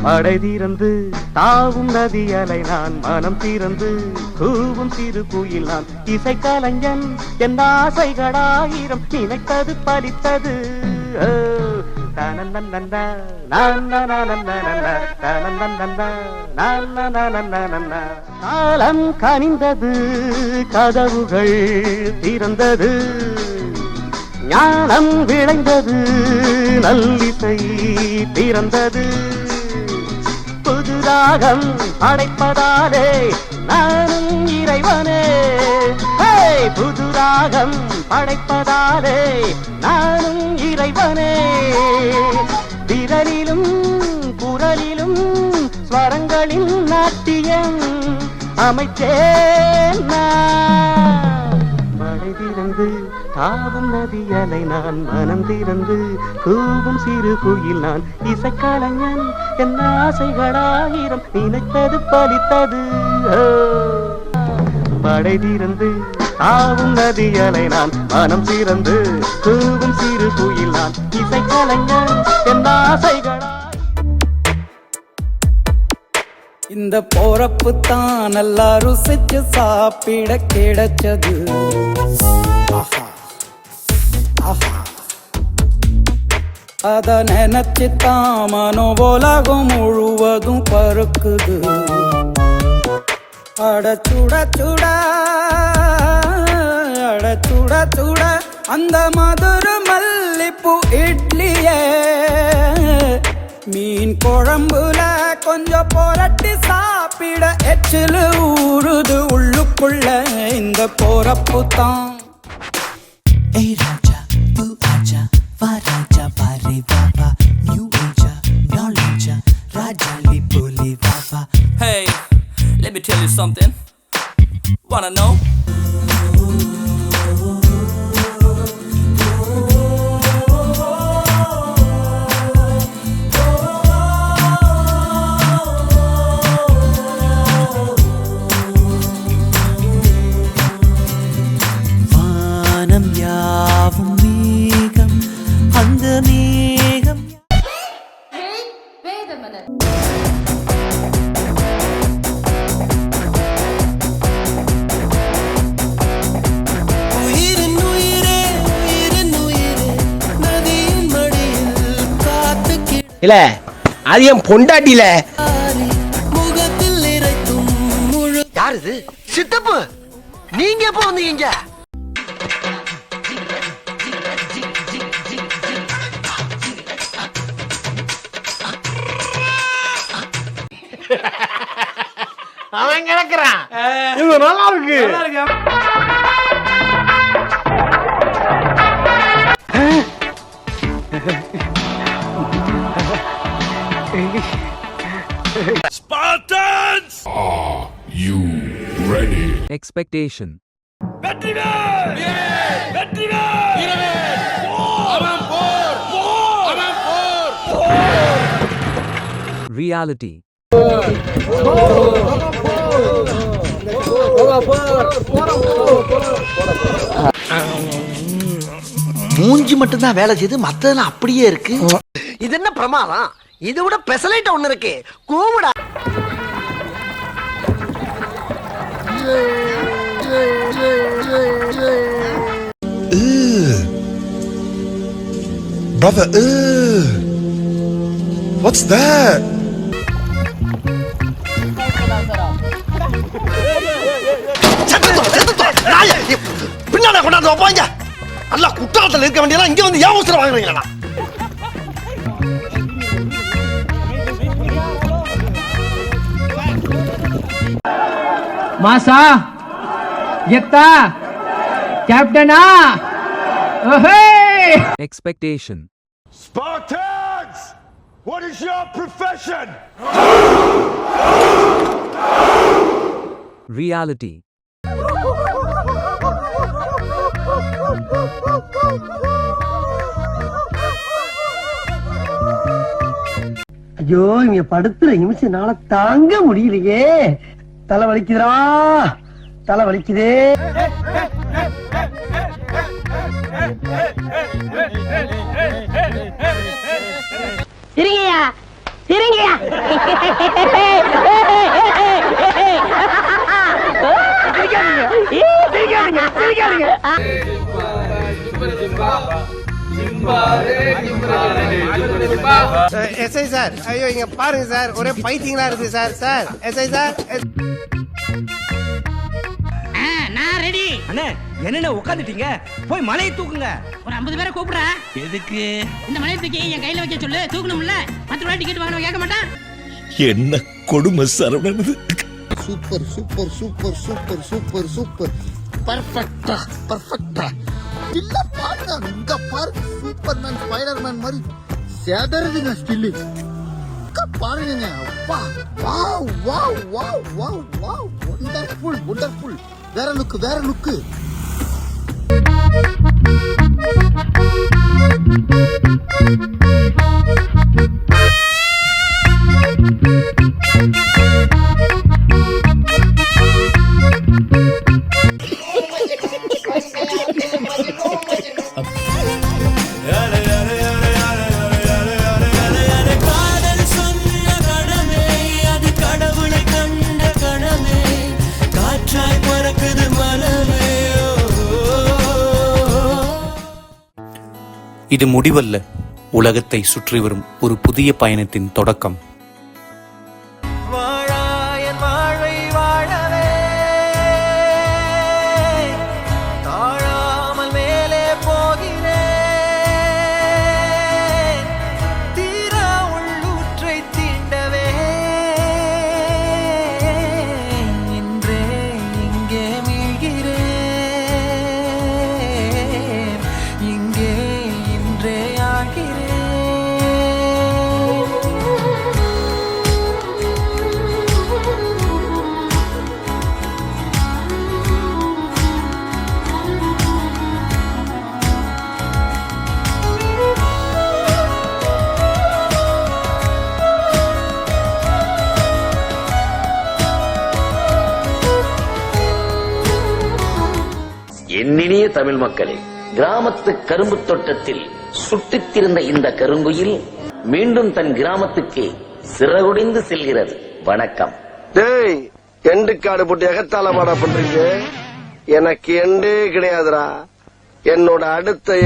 மடை திறந்து தாவும் நதி அலை நான் மனம் திறந்து கூவும் சிறு குயில் நான் இசை கலைஞன் என் ஆசைகளாயிரம் நினைத்தது பலித்தது காலம் கனிந்தது கதவுகள் திறந்தது ஞானம் விளைந்தது நல்லிசை பிறந்தது புது ராகம் படைப்பதாலே நானும் இறைவனே புது ராகம் படைப்பதாலே நானும் இறைவனே விரலிலும் குரலிலும் ஸ்வரங்களின் நாட்டியம் அமைச்சேன் மழை திறந்து தாவும் நதியலை நான் மனம் திறந்து கூவும் சிறு குயில் நான் இசைக்கலைஞன் என் ஆசைகளாயிரம் நினைத்தது பலித்தது மழை திறந்து தாவும் நதியலை நான் மனம் திறந்து கூவும் சிறு குயில் நான் இசைக்கலைஞன் என் ஆசைகளா. இந்த போறப்பு தான் நல்லா ருசிச்சு சாப்பிட கிடைச்சது. அத நினைச்சுத்தான் மனோ உலகம் முழுவதும் பருக்குது. அட சுட சுட அட சுட சுட அந்த மதுர மல்லிப்பூ இட்லியே மீன் குழம்புல கொஞ்சம் புரட்டி சாப்பிட எச்சில் ஊறுது உள்ளுக்குள்ள இந்த போறப்பு தான். ஏய் ராஜா தூ ஆஜா வா ராஜா பாரே பாபா நியூ ஏஜா நாலேஜா ராஜாலி போலே Baba. Hey, let me tell you something. Wanna know? வானம் யாவும் மேகம் அந்த மேகம். Hey, wait a minute. உயிரின் உயிரே உயிரின் உயிரே நதியின் மடியில் காத்து இல்ல அது என் பொண்டாட்டில கிடாரி முகத்தில் இறைத்தும் முழு. யாரு இது? சித்தப்பு நீங்க எப்ப வந்தீங்க? அவன் கிடக்குறான். இது நல்லா இருக்கு. Spartans! Are you ready? Expectation. Reality. மூஞ்சி மட்டும் தான் வேலை செய்து மத்ததெல்லாம் அப்படியே இருக்கு. இது என்ன பிரமாதம்? இதை விட பெசலைட் ஒண்ணு இருக்கு. கூவுடா. Brother, what's that? பின்னால கொண்டாந்து வைப்பாங்க. நல்லா குற்றாலத்தில் இருக்க வேண்டியதெல்லாம் இங்க வந்து ஏன் அவசரம் வாங்குறீங்களா? மாசா எத்தா கேப்டனா Expectation. Spartans! What is your profession? Reality. ஐயோ இங்க படுத்துற நிமிஷம்னால தாங்க முடியலையே. தலை வலிக்குதுடா, தலை வலிக்குதே. சிரிங்கயா சிரிங்கயா எஸ்ஐ சார், ஐயோ இங்க பாருங்க சார், ஒரே பைத்தியங்களா இருக்கு சார். Sir SI sir. நான் ரெடி. அண்ணே என்னென்ன உட்காந்துட்டீங்க, போய் மலையை தூக்குங்க. ஒரு 50 பேரை கூப்பிடுறா. எதுக்கு? இந்த மலையை தூக்கி என் கையில வைக்க சொல்லு. தூக்கணும்ல, 10 ரூபாய் டிக்கெட் வாங்கணும், கேட்க மாட்டான். என்ன கொடுமை Saravanan. Super super super super super super பர்ஃபெக்ட்டா பர்ஃபெக்ட்டா. இல்ல பாருங்க, இங்க பாருங்க, சூப்பர்மேன் ஸ்பைடர்மேன் மாதிரி சேதறதுங்க ஸ்டில். பாருங்க, அப்பா, wow wow wow wow wow, wonderful wonderful. வேற லுக் வேற லுக். இது முடிவல்ல, உலகத்தை சுற்றி வரும் ஒரு புதிய பயணத்தின் தொடக்கம். என்னினிய தமிழ் மக்களே, கிராமத்து கரும்பு தோட்டத்தில் சுட்டித்திருந்த இந்த கருங்குயில் மீண்டும் தன் கிராமத்துக்கு சிறகுடிந்து செல்கிறது. வணக்கம். டேய், எண்டு காடு போட்டு எகத்தால மாடா பண்றீங்க. எனக்கு எண்டே கிடையாதுடா. என்னோட அடுத்த